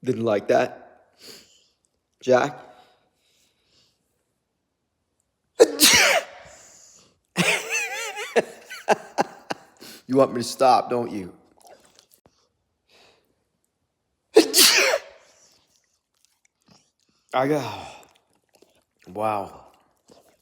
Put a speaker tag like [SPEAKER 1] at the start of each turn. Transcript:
[SPEAKER 1] Didn't like that? Jack? You want me to stop, don't you? I got. Wow.